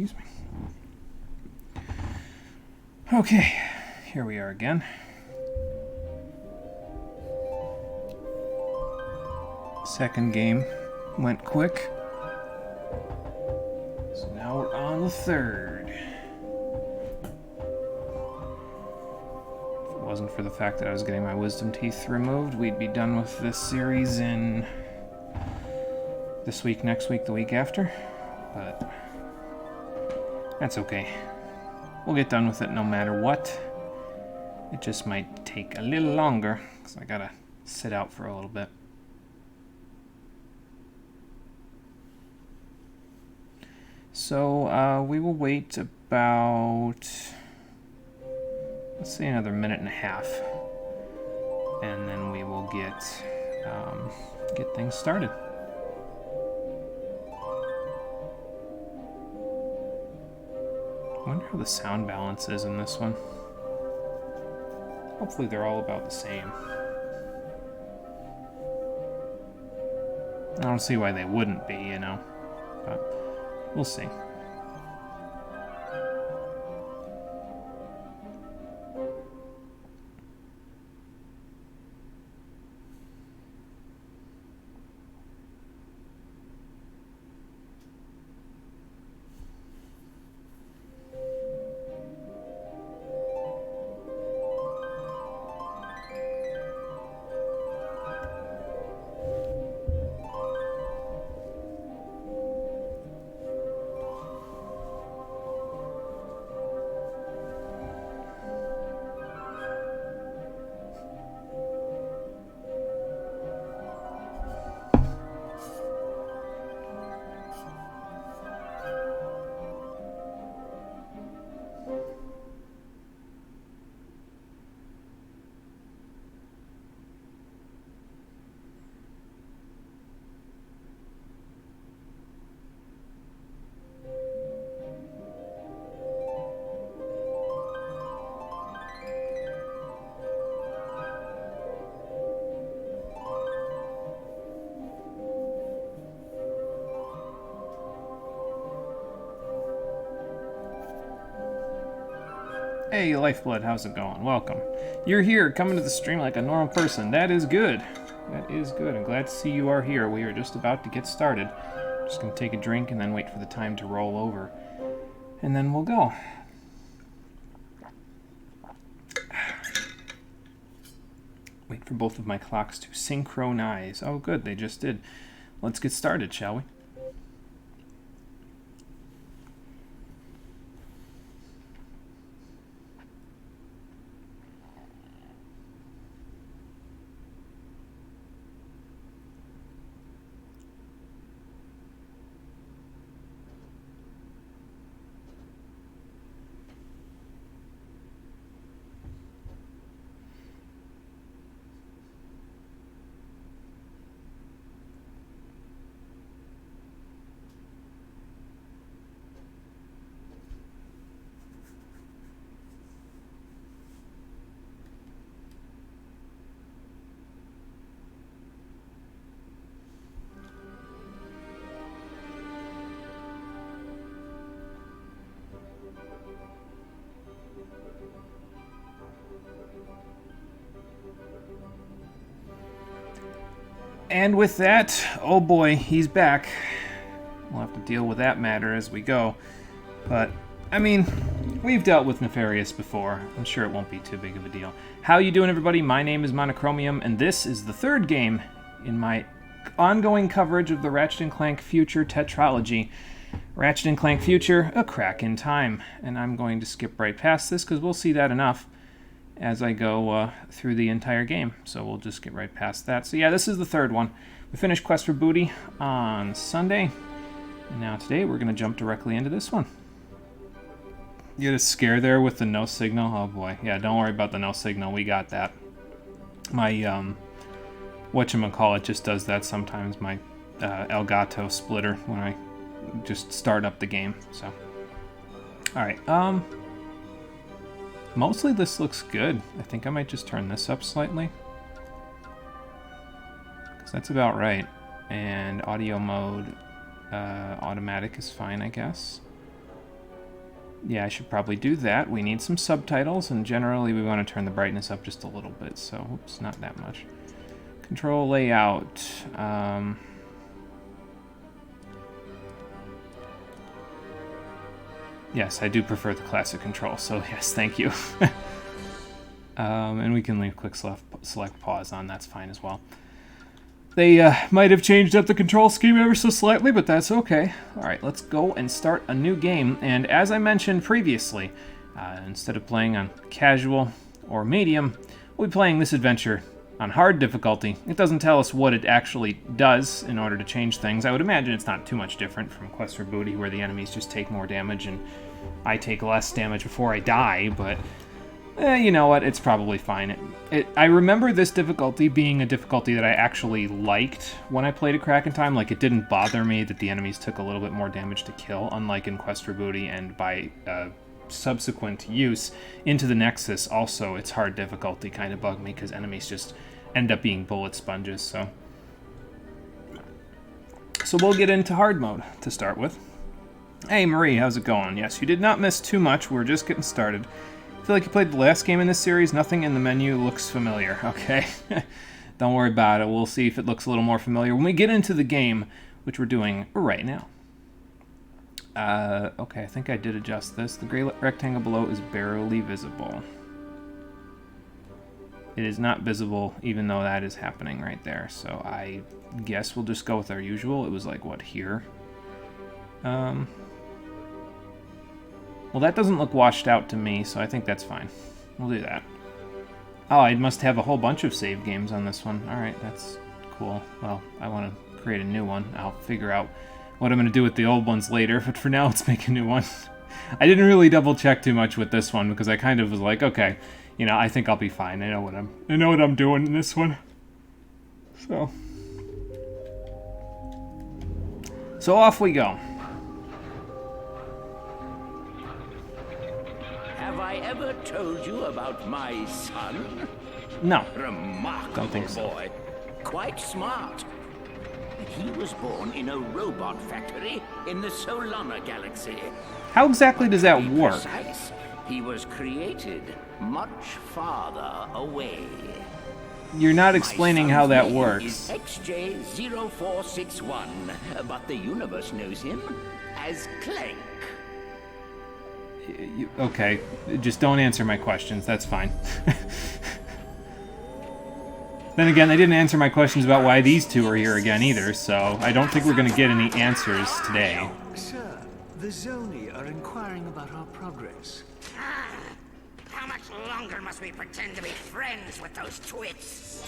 Excuse me. Okay, here we are again. Second game went quick. So now we're on the third. If it wasn't for the fact that I was getting my wisdom teeth removed, we'd be done with this series in this week, next week, the week after. But that's okay. We'll get done with it no matter what. It just might take a little longer, because I gotta sit out for a little bit. So we will wait about, let's say, another minute and a half, and then we will get things started. I wonder how the sound balance is in this one. Hopefully they're all about the same. I don't see why they wouldn't be, you know, but we'll see. Hey, Lifeblood, how's it going? Welcome. You're here, coming to the stream like a normal person. That is good. That is good. I'm glad to see you are here. We are just about to get started. Just going to take a drink and then wait for the time to roll over. And then we'll go. Wait for both of my clocks to synchronize. Oh, good, they just did. Let's get started, shall we? And with that, oh boy, he's back. We'll have to deal with that matter as we go. But, I mean, we've dealt with Nefarious before. I'm sure it won't be too big of a deal. How you doing, everybody? My name is Monochromium, and this is the third game in my ongoing coverage of the Ratchet & Clank Future Tetralogy. Ratchet & Clank Future, A Crack in Time. And I'm going to skip right past this, because we'll see that enough as I go through the entire game. So we'll just get right past that. So yeah, this is the third one. We finished Quest for Booty on Sunday. And now today we're going to jump directly into this one. You had a scare there with the no signal? Oh boy. Yeah, don't worry about the no signal. We got that. My, whatchamacallit just does that sometimes. My Elgato splitter when I just start up the game. So, alright. Mostly this looks good. I think I might just turn this up slightly, because that's about right. And audio mode, automatic is fine, I guess. Yeah, I should probably do that. We need some subtitles, and generally we want to turn the brightness up just a little bit, so oops, not that much. Control layout. Yes, I do prefer the classic control, so yes, thank you. And we can leave quick select pause on, that's fine as well. They might have changed up the control scheme ever so slightly, but that's okay. Alright, let's go and start a new game. And as I mentioned previously, instead of playing on casual or medium, we'll be playing this adventure on hard difficulty. It doesn't tell us what it actually does in order to change things. I would imagine it's not too much different from Quest for Booty, where the enemies just take more damage and I take less damage before I die, but you know what, it's probably fine. I remember this difficulty being a difficulty that I actually liked when I played a Kraken Time. Like, it didn't bother me that the enemies took a little bit more damage to kill, unlike in Quest for Booty, and by subsequent use into the Nexus also, its hard difficulty kind of bugged me because enemies just end up being bullet sponges, so we'll get into hard mode to start with. Hey Marie, how's it going? Yes, you did not miss too much, we're just getting started. I feel like you played the last game in this series. Nothing in the menu looks familiar. Okay. Don't worry about it. We'll see if it looks a little more familiar when we get into the game, which we're doing right now. Okay, I think I did adjust this. The gray rectangle below is barely visible. It is not visible, even though that is happening right there. So I guess we'll just go with our usual. It was like, what, here? Well, that doesn't look washed out to me, so I think that's fine. We'll do that. Oh, I must have a whole bunch of save games on this one. Alright, that's cool. Well, I want to create a new one. I'll figure out what I'm going to do with the old ones later, but for now, let's make a new one. I didn't really double check too much with this one, because I kind of was like, okay, you know, I think I'll be fine. I know what I'm doing in this one. So off we go. Have I ever told you about my son? No. Remarkable Don't think so. boy. Quite smart. He was born in a robot factory in the Solana galaxy. How exactly does that To be work? precise, he was created much farther away. You're not explaining My how son's that name works. is XJ0461, but the universe knows him as Clank. Okay, just don't answer my questions. That's fine. Then again, they didn't answer my questions about why these two are here again either, so I don't think we're going to get any answers today. Sir, the Zoni are inquiring about our progress. How much longer must we pretend to be friends with those twits?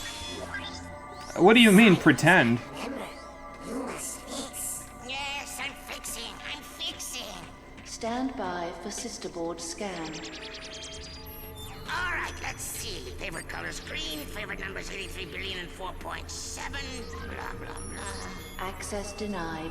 What do you mean, pretend? You must fix. Yes, I'm fixing. Stand by for sister board scan. All right, let's see. Favorite color's green. Favorite number's 83 billion and 4.7. Blah, blah, blah. Access denied.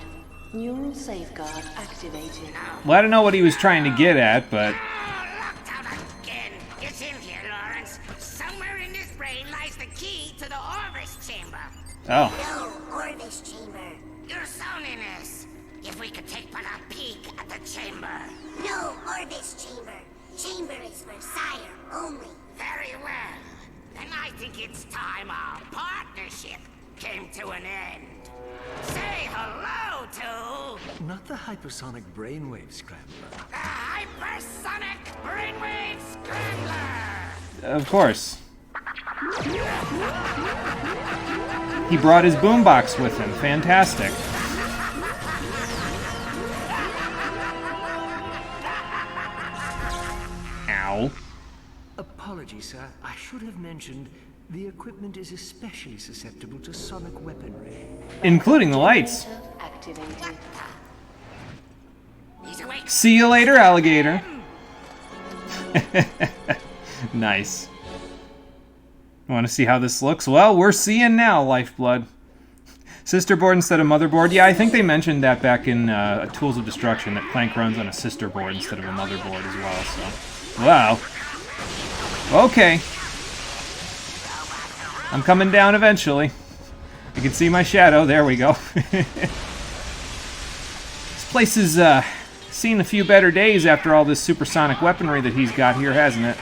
Neural safeguard activated. Well, I don't know what he was trying to get at, but... Locked out again. It's in here, Lawrence. Somewhere in this brain lies the key to the Orbis chamber. Oh. No Orbis chamber. Your Soniness. If we could take but a peek at the chamber. No Orbis chamber. Chamber is for sire only. Very well. Then I think it's time our partnership came to an end. Say hello to... Not the hypersonic brainwave scrambler. the Hypersonic Brainwave Scrambler! Of course. He brought his boombox with him. Fantastic. Ow. Apologies, sir. I should have mentioned the equipment is especially susceptible to sonic weaponry. Including the lights. Activated. He's awake. See you later, alligator. Nice. Want to see how this looks? Well, we're seeing now, Lifeblood. Sister board instead of motherboard. Yeah, I think they mentioned that back in Tools of Destruction, that Clank runs on a sister board instead of a motherboard as well, so... Wow. Okay. I'm coming down eventually. You can see my shadow. There we go. This place is seen a few better days after all this supersonic weaponry that he's got here, hasn't it?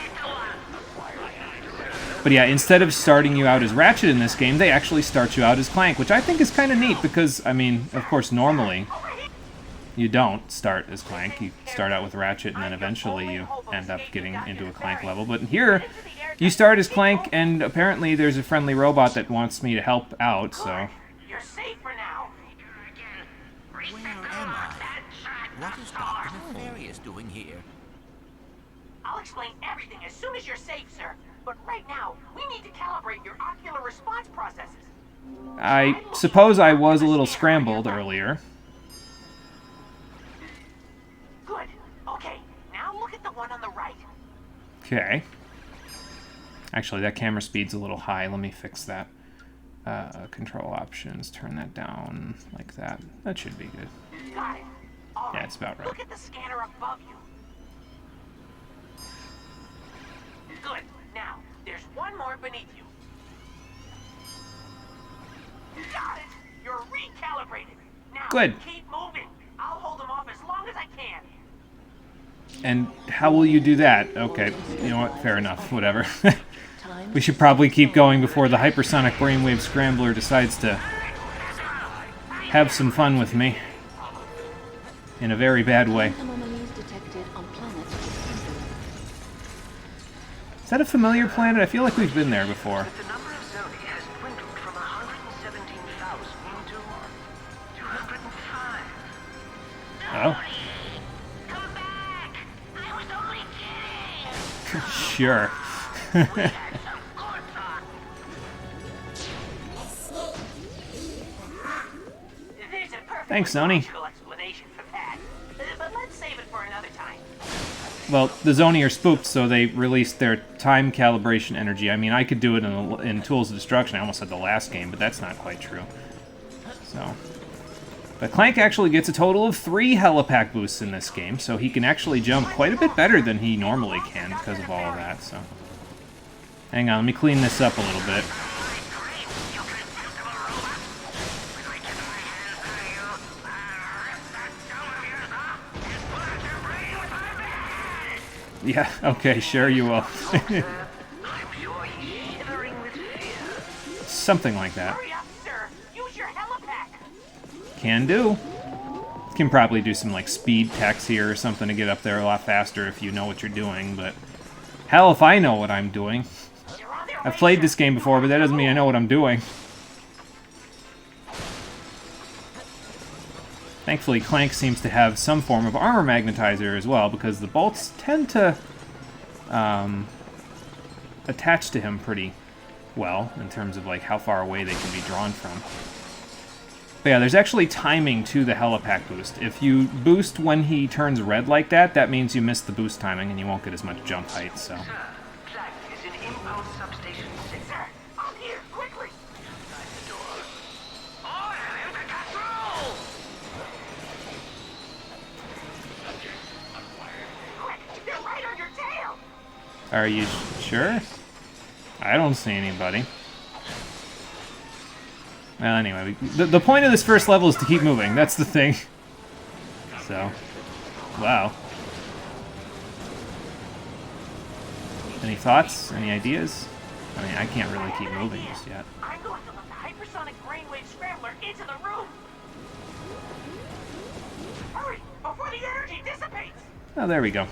But yeah, instead of starting you out as Ratchet in this game, they actually start you out as Clank, which I think is kind of neat because, I mean, of course, normally you don't start as Clank. You start out with Ratchet and then eventually you end up getting into a Clank level. But here, you start as Clank and apparently there's a friendly robot that wants me to help out, so... You're safe for now. Where am I? What is Dr. Nefarious doing here? I'll explain everything as soon as you're safe, sir. But right now, we need to calibrate your ocular response processes. I suppose I was a little scrambled earlier. Good. Okay, now look at the one on the right. Okay. Actually, that camera speed's a little high. Let me fix that. Control options, turn that down like that. That should be good. Got it. All Yeah, right. it's about right. Look at the scanner above you. Good. Now, there's one more beneath you. Got it. You're recalibrated. Now, Good. keep moving. I'll hold them off as long as I can. And how will you do that? Okay, you know what? Fair enough. Whatever. Time We should probably keep going before the hypersonic brainwave scrambler decides to have some fun with me. In a very bad way. anomalies detected on planet. Is that a familiar planet? I feel like we've been there before. The number of Zoni has dwindled from 117,000 to 205. Oh, Come back. I was only kidding. sure. There's a perfect Thanks, Zoni. logical explanation for that. But let's save it for another time. Well, the Zoni are spooked, so they released their time calibration energy. I mean, I could do it in Tools of Destruction. I almost said the last game, but that's not quite true. So, but Clank actually gets a total of 3 helipack boosts in this game, so he can actually jump quite a bit better than he normally can because of all of that. So, hang on, let me clean this up a little bit. Yeah, okay, sure you will. I'm sure he's shivering with fear. Something like that. Hurry up, sir. Use your helipack. Can do. Can probably do some like speed techs here or something to get up there a lot faster if you know what you're doing, but hell if I know what I'm doing. They're on their I've way, played sir. this game before, but that doesn't mean I know what I'm doing. Thankfully, Clank seems to have some form of armor magnetizer as well, because the bolts tend to attach to him pretty well in terms of like how far away they can be drawn from. But yeah, there's actually timing to the helipack boost. If you boost when he turns red like that, that means you miss the boost timing and you won't get as much jump height, so... Sir, Clank is in Impulse Substation 6. Sir, up here, quickly. Inside the door. All hands to control! Quick, they're right on your tail. Are you sure? I don't see anybody. Well, anyway, the point of this first level is to keep moving. That's the thing. So, wow. Any thoughts? Any ideas? I mean, I can't really keep moving just yet. I'm going to let the hypersonic brainwave scrambler into the room. Hurry, before the energy dissipates. Oh, there we go.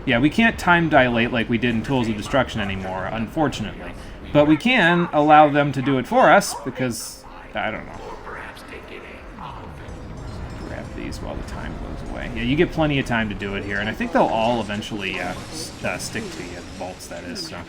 Yeah, we can't time dilate like we did in Tools of Destruction anymore, unfortunately. But we can allow them to do it for us, because, I don't know. Grab these while the time goes away. Yeah, you get plenty of time to do it here, and I think they'll all eventually stick to you, the bolts, that is, so.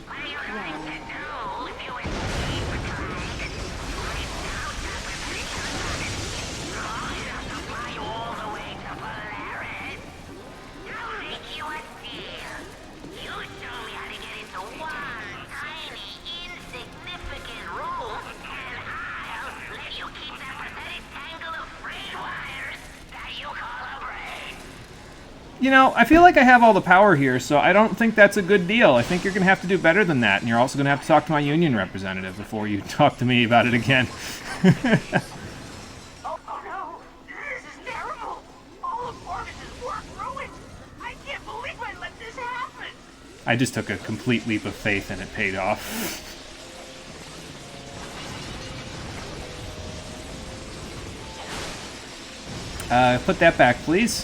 You know, I feel like I have all the power here, so I don't think that's a good deal. I think you're going to have to do better than that, and you're also going to have to talk to my union representative before you talk to me about it again. Oh no, this is terrible. All of Orbit's I just took a complete leap of faith and it paid off. Put that back, please.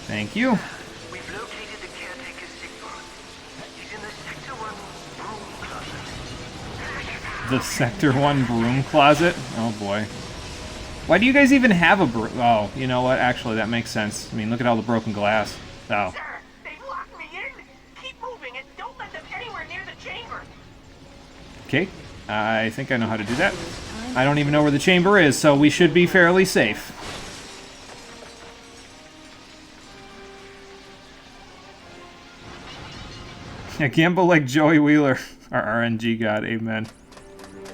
Thank you. We've located the caretaker's signal. He's in the Sector 1 broom closet. The Sector 1 broom closet? Oh boy. Why do you guys even have a broom? Oh, you know what? Actually, that makes sense. I mean, look at all the broken glass. Oh. Sir, they've locked me in. Keep moving and don't let them anywhere near the chamber. Okay. I think I know how to do that. I don't even know where the chamber is, so we should be fairly safe. Yeah, gamble like Joey Wheeler, our RNG god, amen.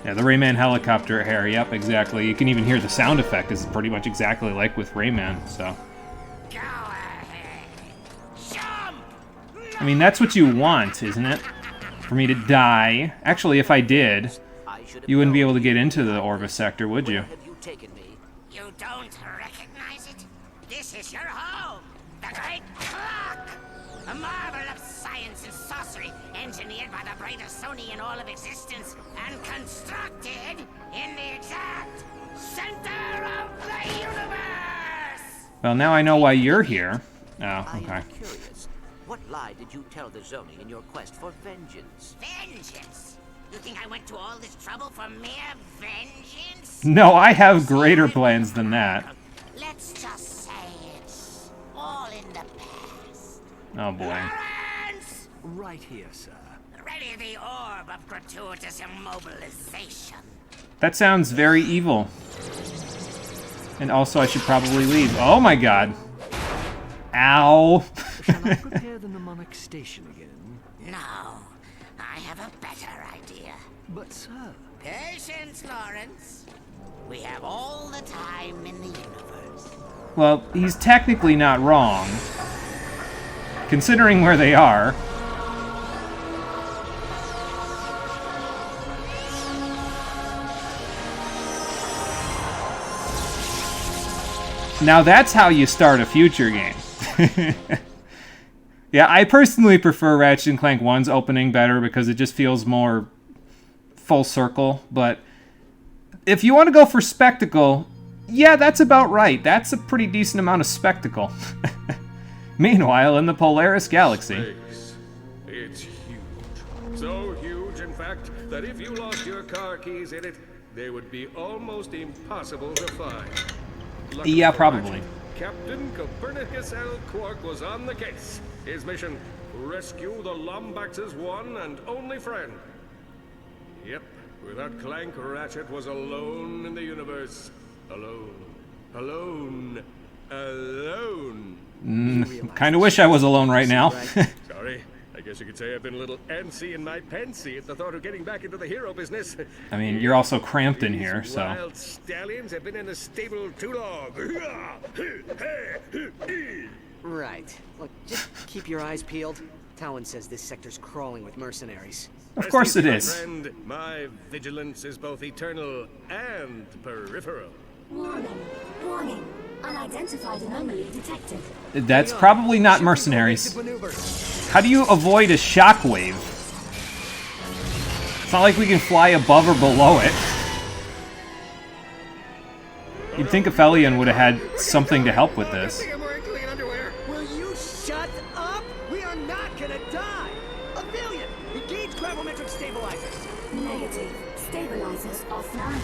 Yeah, the Rayman helicopter hair, yep, exactly. You can even hear the sound effect is pretty much exactly like with Rayman, so. Go ahead. Jump! I mean, that's what you want, isn't it? For me to die. Actually, if I did, you wouldn't be able to get into the Orvis sector, would you? Have you taken me? You don't recognize it? This is your home! The Great Clock! A marvel of science and sorcery, engineered by the brightest Sony in all of existence, and constructed in the exact center of the universe! Well, now I know why you're here. Oh, I okay. am curious. What lie did you tell the Zoni in your quest for vengeance? Vengeance? You think I went to all this trouble for mere vengeance? No, I have greater plans than that. Let's just say it's all in the past. Oh boy. Lawrence! Right here, sir. Ready the orb of gratuitous immobilization. That sounds very evil. And also, I should probably leave. Oh my god. Ow. Shall I prepare the mnemonic station again? No, I have a better idea. But, sir... Patience, Lawrence. We have all the time in the universe. Well, he's technically not wrong. Considering where they are. Now that's how you start a future game. Yeah, I personally prefer Ratchet & Clank 1's opening better because it just feels more full circle, but if you want to go for spectacle, yeah, that's about right. That's a pretty decent amount of spectacle. Meanwhile, in the Polaris Galaxy... Space. It's huge. So huge, in fact, that if you lost your car keys in it, they would be almost impossible to find. Luckily Yeah, for probably. Ratchet, Captain Copernicus L. Quark was on the case. His mission, rescue the Lombax's one and only friend. Yep, without Clank, Ratchet was alone in the universe. Alone. Alone. Alone. Kind of wish I was alone right now. Sorry. I guess you could say I've been a little antsy in my pantsy at the thought of getting back into the hero business. I mean, you're also cramped in here, These so... wild stallions have been in the stable too long. Right. Look, just keep your eyes peeled. Talon says this sector's crawling with mercenaries. Of course it My is. friend, my vigilance is both eternal and peripheral. Warning. Warning. Unidentified anomaly detected. That's probably not mercenaries. How do you avoid a shockwave? It's not like we can fly above or below it. You'd think Aphelion would have had something to help with this. I'm wearing clean underwear. Will you shut up? We are not gonna die! Aphelion, engage gravimetric stabilizers. Negative. Stabilizers offline.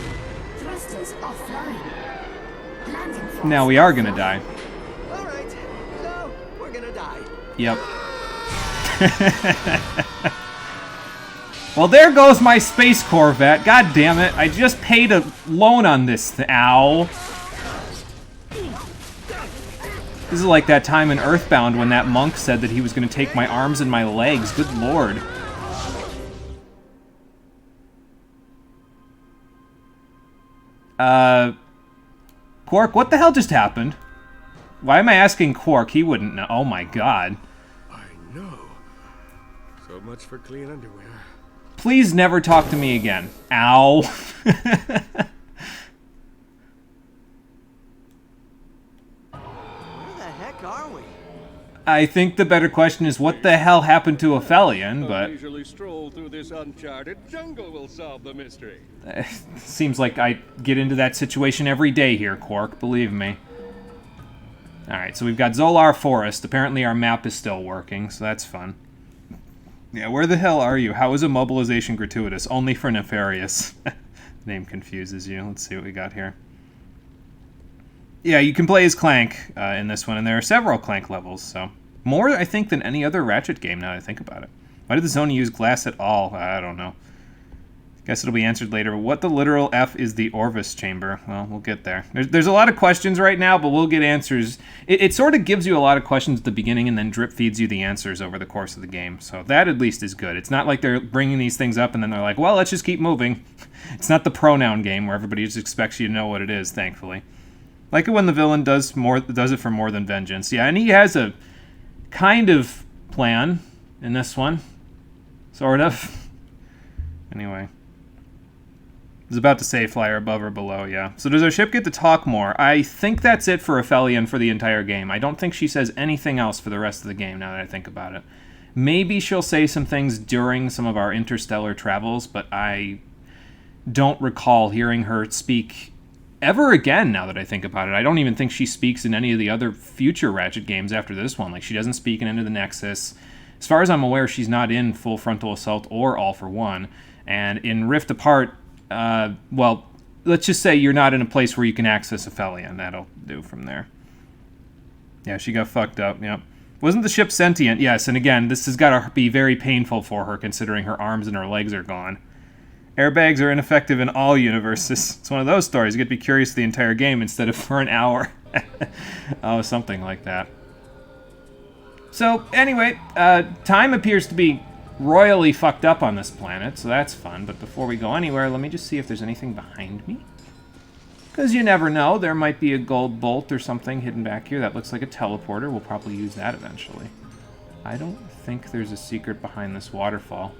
Thrusters offline. Landing force Now we are gonna die. Alright, so we're gonna die. Yep. Well, there goes my space Corvette. God damn it. I just paid a loan on this. Ow. This is like that time in Earthbound when that monk said that he was going to take my arms and my legs. Good lord. Quark, what the hell just happened? Why am I asking Quark? He wouldn't know. Oh my god. I know. So much for clean underwear. Please never talk to me again. Ow. Where the heck are we? I think the better question is what the hell happened to Aphelion, A but leisurely stroll through this uncharted jungle will solve the mystery. seems like I get into that situation every day here, Quark, believe me. Alright, so we've got Zolar Forest. Apparently our map is still working, so that's fun. Yeah, where the hell are you? How is immobilization gratuitous? Only for Nefarious. Name confuses you. Let's see what we got here. Yeah, you can play as Clank in this one, and there are several Clank levels, so... More, I think, than any other Ratchet game, now that I think about it. Why did the Zoni use glass at all? I don't know. Guess it'll be answered later. But what the literal F is the Orvis chamber? Well, we'll get there. There's a lot of questions right now, but we'll get answers. It sort of gives you a lot of questions at the beginning and then drip feeds you the answers over the course of the game. So that at least is good. It's not like they're bringing these things up and then they're like, well, let's just keep moving. It's not the pronoun game where everybody just expects you to know what it is, thankfully. Like it when the villain does it for more than vengeance. Yeah, and he has a kind of plan in this one. Sort of. Anyway. I was about to say flyer above or below, yeah. So does our ship get to talk more? I think that's it for Aphelion for the entire game. I don't think she says anything else for the rest of the game, now that I think about it. Maybe she'll say some things during some of our interstellar travels, but I don't recall hearing her speak ever again, now that I think about it. I don't even think she speaks in any of the other future Ratchet games after this one. Like, she doesn't speak in Into the Nexus. As far as I'm aware, she's not in Full Frontal Assault or All for One. And in Rift Apart... well, let's just say you're not in a place where you can access Aphelion. That'll do from there. Yeah, she got fucked up, yep. Wasn't the ship sentient? Yes, and again, this has got to be very painful for her, considering her arms and her legs are gone. Airbags are ineffective in all universes. It's one of those stories. You get to be curious the entire game instead of for an hour. Oh, something like that. So, anyway, time appears to be royally fucked up on this planet, so that's fun. But before we go anywhere, let me just see if there's anything behind me. Because you never know, there might be a gold bolt or something hidden back here that looks like a teleporter. We'll probably use that eventually. I don't think there's a secret behind this waterfall.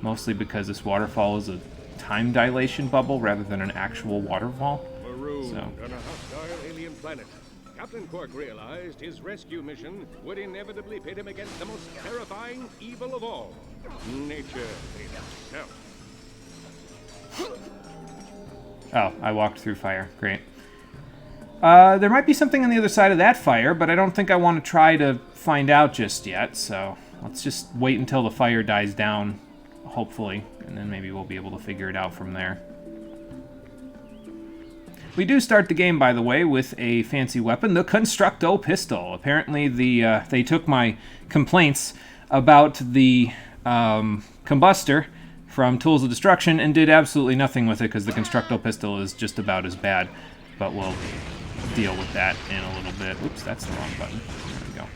Mostly because this waterfall is a time dilation bubble rather than an actual waterfall. Marooned on a hostile alien planet. Captain Quark realized his rescue mission would inevitably pit him against the most terrifying evil of all. Nature itself. Oh, I walked through fire. Great. There might be something on the other side of that fire, but I don't think I want to try to find out just yet, so let's just wait until the fire dies down, hopefully, and then maybe we'll be able to figure it out from there. We do start the game, by the way, with a fancy weapon, the Constructo Pistol. Apparently, they took my complaints about the combustor from Tools of Destruction and did absolutely nothing with it because the Constructo Pistol is just about as bad. But we'll deal with that in a little bit. Oops, that's the wrong button. There we go.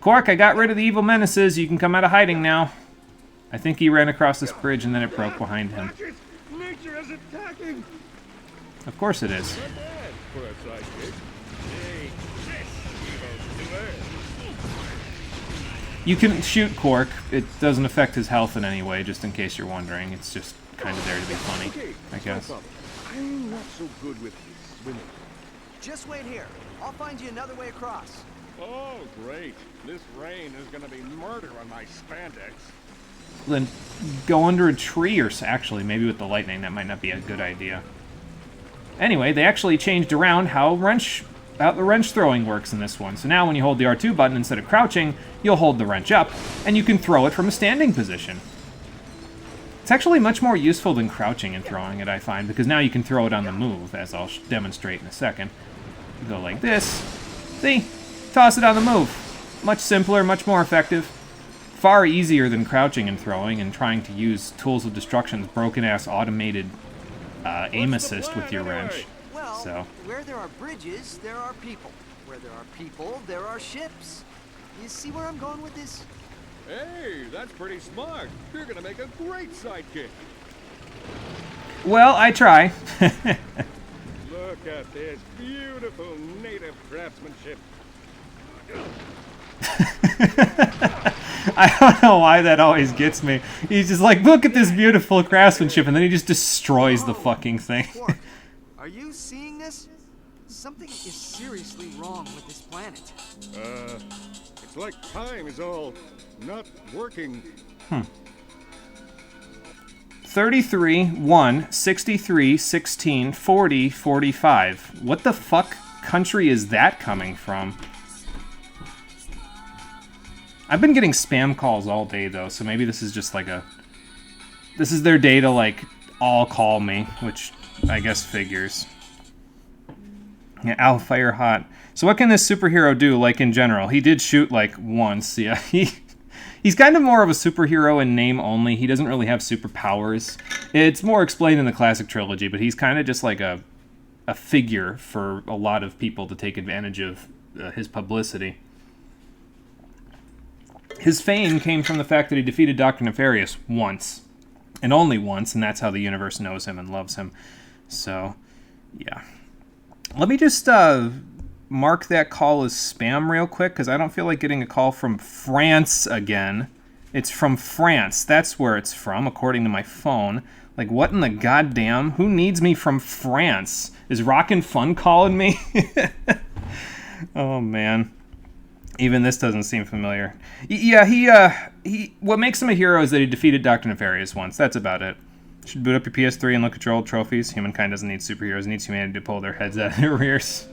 Quark, I got rid of the evil menaces. You can come out of hiding now. I think he ran across this bridge and then it broke behind him. Nature is attacking. Of course it is. Not bad for a sidekick. Hey, this evildoer. You can shoot Quark. It doesn't affect his health in any way, just in case you're wondering. It's just kind of there to be funny, Okay, I guess. I'm not so good with swimming. Just wait here. I'll find you another way across. Oh, great. This rain is going to be murder on my spandex. Then go under a tree, or actually, maybe with the lightning, that might not be a good idea. Anyway, they actually changed around how the wrench throwing works in this one. So now when you hold the R2 button, instead of crouching, you'll hold the wrench up, and you can throw it from a standing position. It's actually much more useful than crouching and throwing it, I find, because now you can throw it on the move, as I'll demonstrate in a second. You go like this. See? Toss it on the move. Much simpler, much more effective. Far easier than crouching and throwing and trying to use Tools of Destruction's broken-ass automated aim assist with your wrench. Well, So. where there are bridges, there are people. Where there are people, there are ships. You see where I'm going with this? Hey, that's pretty smart. You're going to make a great sidekick. Well, I try. Look at this beautiful native craftsmanship. I don't know why that always gets me. He's just like, look at this beautiful craftsmanship, and then he just destroys the fucking thing. Quark, are you seeing Something is seriously wrong with this planet. It's like time is all not working. 33, 1, 63, 16, 40, 45. What the fuck country is that coming from? I've been getting spam calls all day, though, so maybe this is just like a... This is their day to, like, all call me, which I guess figures. Yeah, Al Fire Hot. So what can this superhero do, like, in general? He did shoot, like, once, yeah. He's kind of more of a superhero in name only. He doesn't really have superpowers. It's more explained in the classic trilogy, but he's kind of just like a figure for a lot of people to take advantage of his publicity. His fame came from the fact that he defeated Dr. Nefarious once. And only once, and that's how the universe knows him and loves him. So, yeah. Let me just mark that call as spam real quick, because I don't feel like getting a call from France again. It's from France. That's where it's from, according to my phone. Like, what in the goddamn? Who needs me from France? Is Rockin' Fun calling me? Oh, man. Even this doesn't seem familiar. Yeah, he what makes him a hero is that he defeated Dr. Nefarious once. That's about it. You should boot up your PS3 and look at your old trophies. Humankind doesn't need superheroes. It needs humanity to pull their heads out of their rears.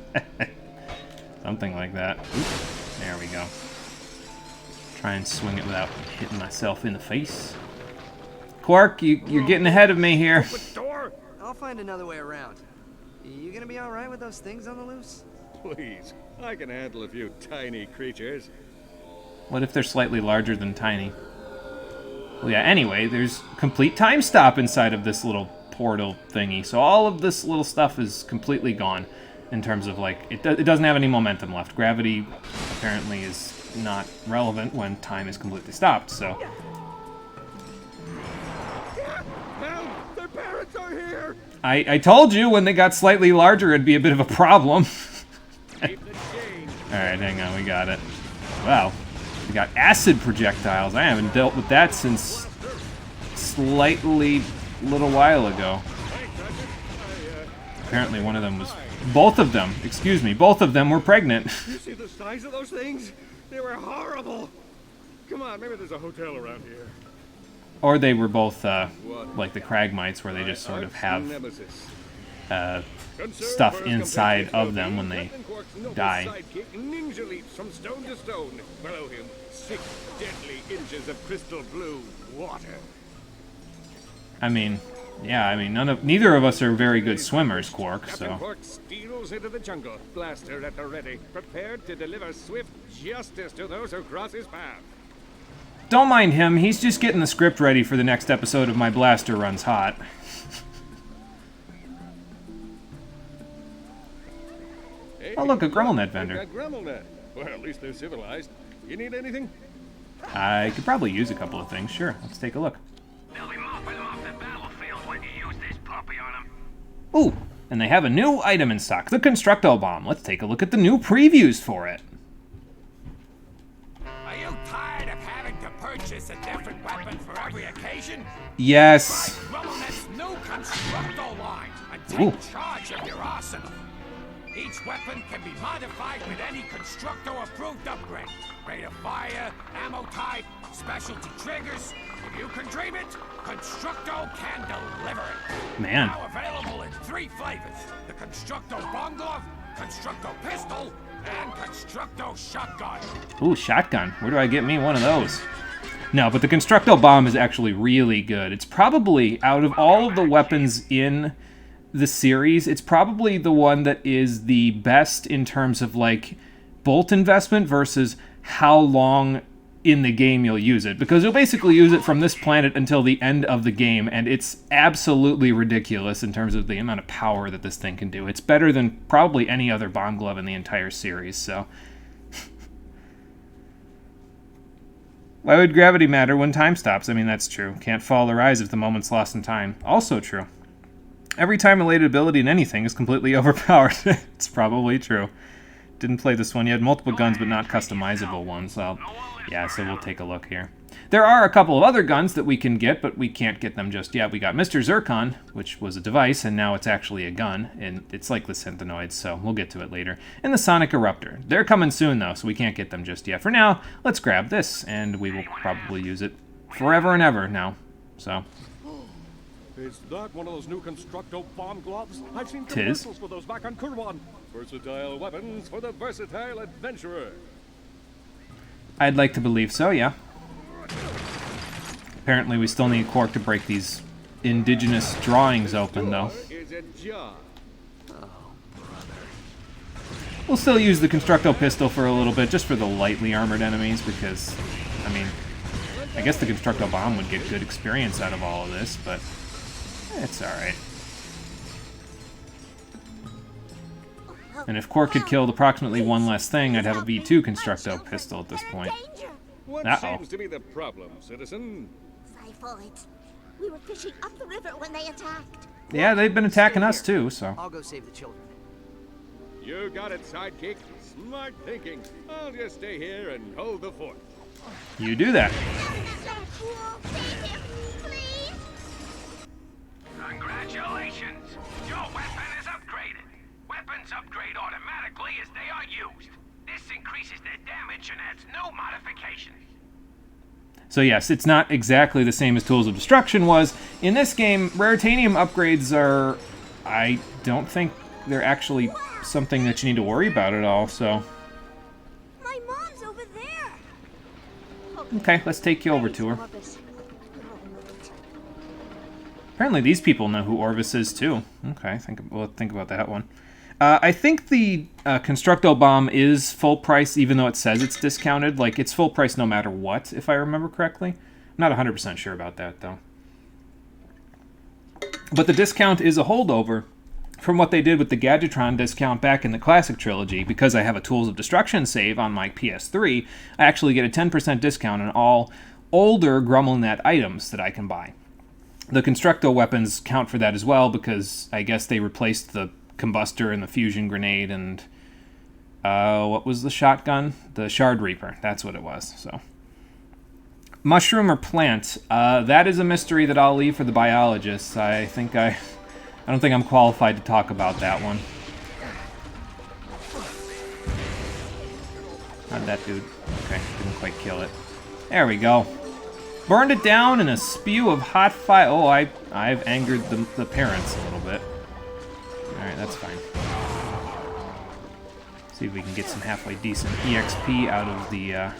Something like that. Oop, there we go. Try and swing it without hitting myself in the face. Quark, you're getting ahead of me here. I'll find another way around. You gonna be alright with those things on the loose? Please, I can handle a few tiny creatures. What if they're slightly larger than tiny? Well, yeah, anyway, there's complete time stop inside of this little portal thingy. So all of this little stuff is completely gone in terms of, like, it doesn't have any momentum left. Gravity apparently is not relevant when time is completely stopped, so... Help! Their parents are here! I told you when they got slightly larger it'd be a bit of a problem. Alright, hang on, we got it. Wow. We got acid projectiles. I haven't dealt with that since slightly little while ago. Apparently one of them was... Both of them, excuse me, both of them were pregnant. You see the size of those things? They were horrible. Come on, maybe there's a hotel around here. Or they were both, like the Cragmites, where they just sort of have stuff inside of them when they die. Ninja leaps from stone to stone. Below him, 6 deadly inches of crystal blue water. I mean, yeah, I mean, neither of us are very good swimmers, Quark, Captain so... Quark steals into the jungle, blaster at the ready, prepared to deliver swift justice to those who cross his path. Don't mind him, he's just getting the script ready for the next episode of My Blaster Runs Hot. Hey, Oh, look, a GremmelNet vendor. A GremmelNet. Well, at least they're civilized. You need anything? I could probably use a couple of things, sure. Let's take a look. They'll be mopping off the battlefield when you use this puppy on them. Ooh, and they have a new item in stock, the Constructo Bomb. Let's take a look at the new previews for it. Are you tired of having to purchase a different weapon for every occasion? Yes. RemoNet's new Constructo line and take Ooh. charge of your arsenal. Each weapon can be modified with any Constructo-approved upgrade. Rate of fire, ammo type, specialty triggers. If you can dream it, Constructo can deliver it. Man. Now available in 3 flavors. The Constructo Bomb Glove, Constructo Pistol, and Constructo Shotgun. Ooh, shotgun. Where do I get me one of those? No, but the Constructo Bomb is actually really good. It's probably, out of all of the weapons in the series, it's probably the one that is the best in terms of, like, bolt investment versus how long in the game you'll use it. Because you'll basically use it from this planet until the end of the game, and it's absolutely ridiculous in terms of the amount of power that this thing can do. It's better than probably any other bomb glove in the entire series, so... Why would gravity matter when time stops? I mean, that's true. Can't fall or rise if the moment's lost in time. Also true. Every time-related ability in anything is completely overpowered. It's probably true. Didn't play this one yet. Multiple guns, but not customizable ones. Well, yeah, so we'll take a look here. There are a couple of other guns that we can get, but we can't get them just yet. We got Mr. Zircon, which was a device, and now it's actually a gun, and it's like the Synthenoids, so we'll get to it later. And the Sonic Eruptor. They're coming soon, though, so we can't get them just yet. For now, let's grab this, and we will probably use it forever and ever now. So, Is that one of those new Constructo bomb gloves? I've seen Tis. commercials for those back on Kurwan. Versatile weapons for the versatile adventurer. I'd like to believe so, yeah. Apparently we still need Quark to break these indigenous drawings open, though. Is ajar. We'll still use the Constructo pistol for a little bit, just for the lightly armored enemies, because, I mean, I guess the Constructo bomb would get good experience out of all of this, but it's alright. And if Quark had killed approximately one less thing, I'd have a V2 Constructo pistol at this point. What Uh-oh. seems to be the problem, citizen? Typhoid. We were fishing up the river when they attacked. Yeah, they've been attacking us too, so. I'll go save the children. You got it, sidekick. Smart thinking. I'll just stay here and hold the fort. You do that. Congratulations! Your weapon is upgraded. Weapons upgrade automatically as they are used. This increases their damage and adds no modifications. So yes, it's not exactly the same as Tools of Destruction was. In this game, Raritanium upgrades are... I don't think they're actually something that you need to worry about at all, so... My mom's over there. Okay, let's take you over to her. Apparently these people know who Orvis is, too. Okay, we'll think about that one. I think the Constructo Bomb is full price, even though it says it's discounted. Like, it's full price no matter what, if I remember correctly. I'm not 100% sure about that, though. But the discount is a holdover from what they did with the Gadgetron discount back in the Classic Trilogy. Because I have a Tools of Destruction save on my PS3, I actually get a 10% discount on all older GrummelNet items that I can buy. The Constructo weapons count for that as well, because I guess they replaced the Combustor and the Fusion Grenade and... what was the shotgun? The Shard Reaper. That's what it was, so... Mushroom or plant? That is a mystery that I'll leave for the biologists. I don't think I'm qualified to talk about that one. How'd that dude? Okay, didn't quite kill it. There we go. Burned it down in a spew of hot fire. Oh, I've angered the parents a little bit. Alright, that's fine. See if we can get some halfway decent EXP out of the...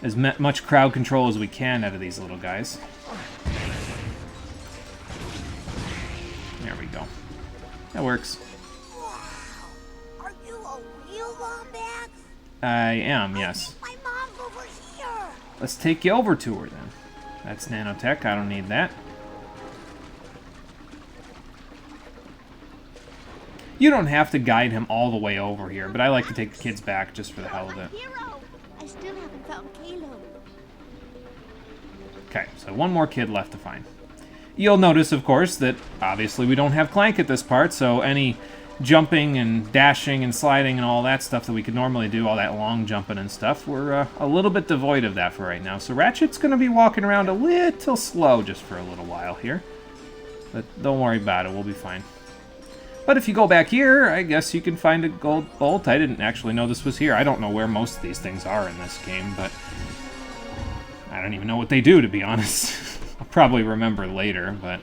as much crowd control as we can out of these little guys. There we go. That works. Wow. Are you a real wombat? I am, yes. My mom's over here. Let's take you over to her then. That's nanotech, I don't need that. You don't have to guide him all the way over here, but I like to take the kids back just for the hell of it. Hero. I still haven't found Kalo. Okay, so one more kid left to find. You'll notice, of course, that obviously we don't have Clank at this part, so any jumping and dashing and sliding and all that stuff that we could normally do, all that long jumping and stuff, we're a little bit devoid of that for right now. So Ratchet's going to be walking around a little slow just for a little while here. But don't worry about it, we'll be fine. But if you go back here, I guess you can find a gold bolt. I didn't actually know this was here. I don't know where most of these things are in this game, but I don't even know what they do, to be honest. I'll probably remember later, but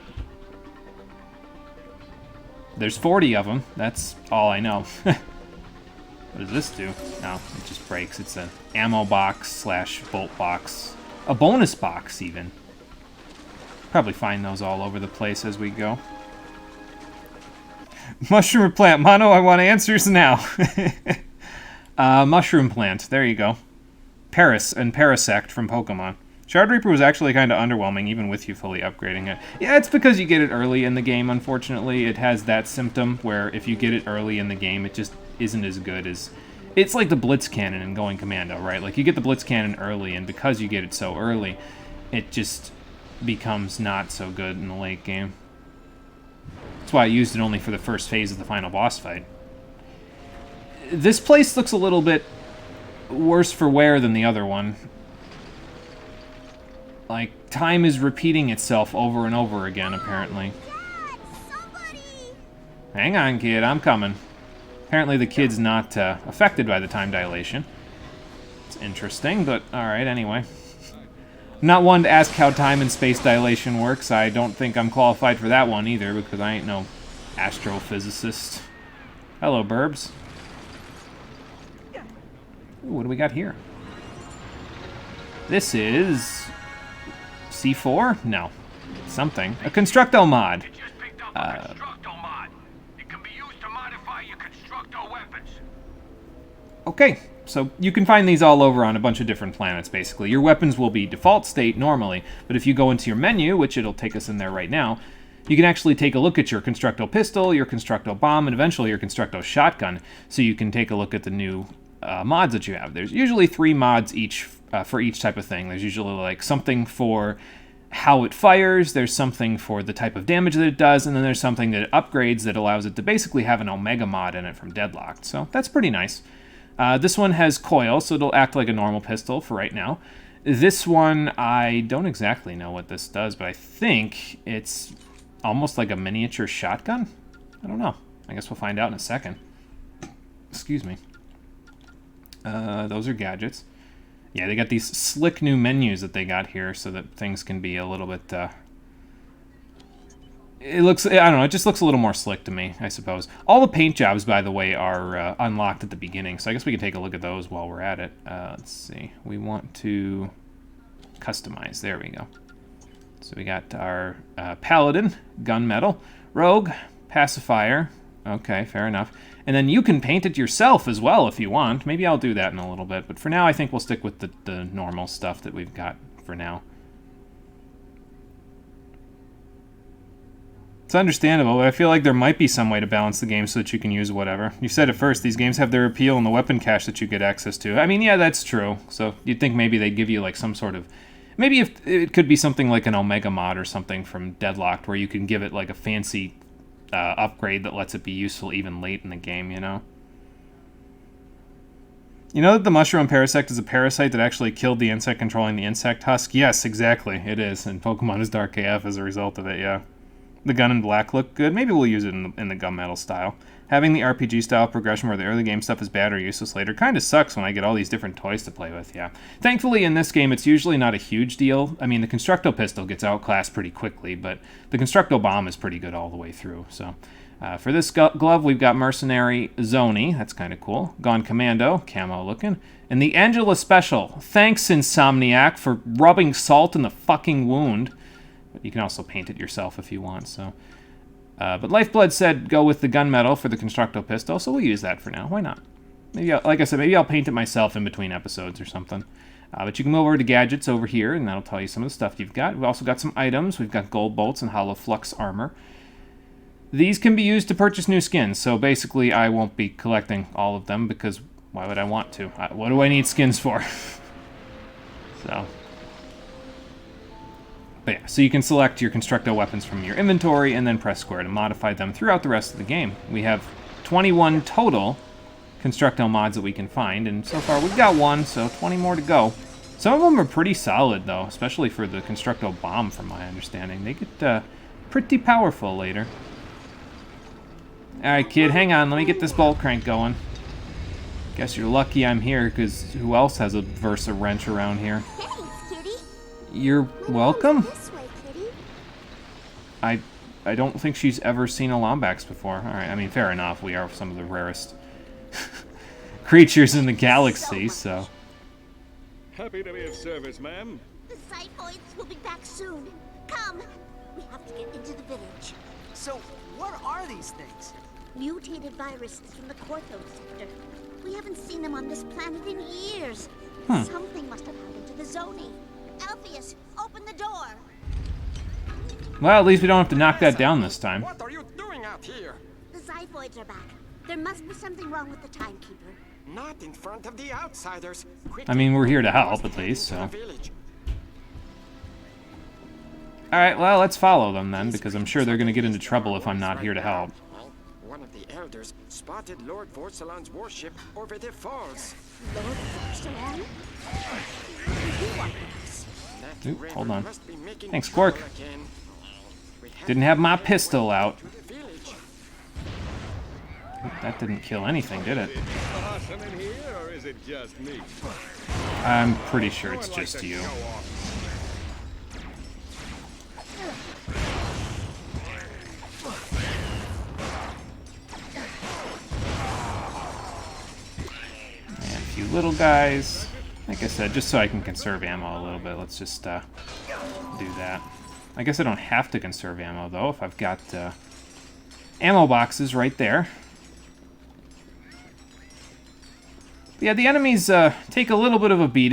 there's 40 of them. That's all I know. What does this do? No, it just breaks. It's an ammo box / bolt box. A bonus box, even. Probably find those all over the place as we go. Mushroom or plant? Mono, I want answers now. Mushroom plant. There you go. Paris and Parasect from Pokemon. Shard Reaper was actually kind of underwhelming, even with you fully upgrading it. Yeah, it's because you get it early in the game, unfortunately. It has that symptom where if you get it early in the game, it just isn't as good as... It's like the Blitz Cannon in Going Commando, right? Like, you get the Blitz Cannon early, and because you get it so early, it just becomes not so good in the late game. That's why I used it only for the first phase of the final boss fight. This place looks a little bit worse for wear than the other one. Like, time is repeating itself over and over again, apparently. Dad, somebody! Hang on, kid, I'm coming. Apparently the kid's not affected by the time dilation. It's interesting, but alright, anyway. I'm not one to ask how time and space dilation works. I don't think I'm qualified for that one either, because I ain't no astrophysicist. Hello, Burbs. Ooh, what do we got here? This is... C4? No. Something. A Constructo mod. You just picked up a Constructo mod. It can be used to modify your Constructo weapons. Okay, so you can find these all over on a bunch of different planets, basically. Your weapons will be default state normally, but if you go into your menu, which it'll take us in there right now, you can actually take a look at your Constructo pistol, your Constructo bomb, and eventually your Constructo shotgun, so you can take a look at the new mods that you have. There's usually 3 mods each for each type of thing. There's usually like something for how it fires, there's something for the type of damage that it does, and then there's something that it upgrades that allows it to basically have an Omega mod in it from Deadlocked. So that's pretty nice. This one has coil, so it'll act like a normal pistol for right now. This one, I don't exactly know what this does, but I think it's almost like a miniature shotgun? I don't know. I guess we'll find out in a second. Excuse me. Those are gadgets. Yeah, they got these slick new menus that they got here so that things can be a little bit, it looks, I don't know, it just looks a little more slick to me, I suppose. All the paint jobs, by the way, are unlocked at the beginning, so I guess we can take a look at those while we're at it. Let's see. We want to customize. There we go. So we got our Paladin, Gunmetal, Rogue, Pacifier. Okay, fair enough. And then you can paint it yourself as well if you want. Maybe I'll do that in a little bit, but for now I think we'll stick with the normal stuff that we've got for now. It's understandable, but I feel like there might be some way to balance the game so that you can use whatever. You said it first, these games have their appeal and the weapon cache that you get access to. I mean, yeah, that's true. So you'd think maybe they'd give you like some sort of... Maybe if it could be something like an Omega mod or something from Deadlocked where you can give it like a fancy upgrade that lets it be useful even late in the game, you know? You know that the mushroom parasect is a parasite that actually killed the insect controlling the insect husk? Yes, exactly, it is, and Pokemon is Dark AF as a result of it, yeah. The gun in black look good. Maybe we'll use it in the gunmetal style. Having the RPG style progression where the early game stuff is bad or useless later kind of sucks when I get all these different toys to play with, yeah. Thankfully in this game it's usually not a huge deal. I mean, the Constructo pistol gets outclassed pretty quickly, but the Constructo bomb is pretty good all the way through, so... for this glove, we've got Mercenary Zoni. That's kind of cool. Gone Commando, camo looking. And the Angela Special. Thanks, Insomniac, for rubbing salt in the fucking wound. But you can also paint it yourself if you want, so... but Lifeblood said go with the gunmetal for the Constructo pistol, so we'll use that for now. Why not? Maybe, like I said, maybe I'll paint it myself in between episodes or something. But you can move over to gadgets over here, and that'll tell you some of the stuff you've got. We've also got some items. We've got gold bolts and hollow flux armor. These can be used to purchase new skins, so basically I won't be collecting all of them because why would I want to? What do I need skins for? So... But yeah, so you can select your Constructo weapons from your inventory and then press square to modify them throughout the rest of the game. We have 21 total Constructo mods that we can find, and so far we've got 1, so 20 more to go. Some of them are pretty solid, though, especially for the Constructo bomb, from my understanding. They get pretty powerful later. Alright, kid, hang on. Let me get this bolt crank going. Guess you're lucky I'm here, because who else has a Versa wrench around here? Thanks, kitty. You're welcome? This way, kitty. I don't think she's ever seen a Lombax before. Alright, I mean, fair enough. We are some of the rarest creatures in the galaxy, so... Happy to be of service, ma'am. The Cyphoids will be back soon. Come. We have to get into the village. So, what are these things? Mutated viruses from the Corthos sector. We haven't seen them on this planet in years. Something must have happened to the Zoni. Alpheus, open the door. Well, at least we don't have to knock that down this time. What are you doing out here? The Zyphoids are back. There must be something wrong with the Timekeeper. Not in front of the outsiders. I mean, we're here to help, at least, so... Alright, well, let's follow them then, because I'm sure they're going to get into trouble if I'm not here to help. One of the elders spotted Lord Vorsalon's warship over the falls. Lord Vorsalon? What do you want with us? Oop, hold on. Thanks, Quark. Didn't have my pistol out. Oop, that didn't kill anything, did it? Awesome in here, or is it just me? I'm pretty sure it's just you. And a few little guys. Like I said, just so I can conserve ammo a little bit, let's just do that. I guess I don't have to conserve ammo, though, if I've got ammo boxes right there. Yeah, the enemies take a little bit of a beating.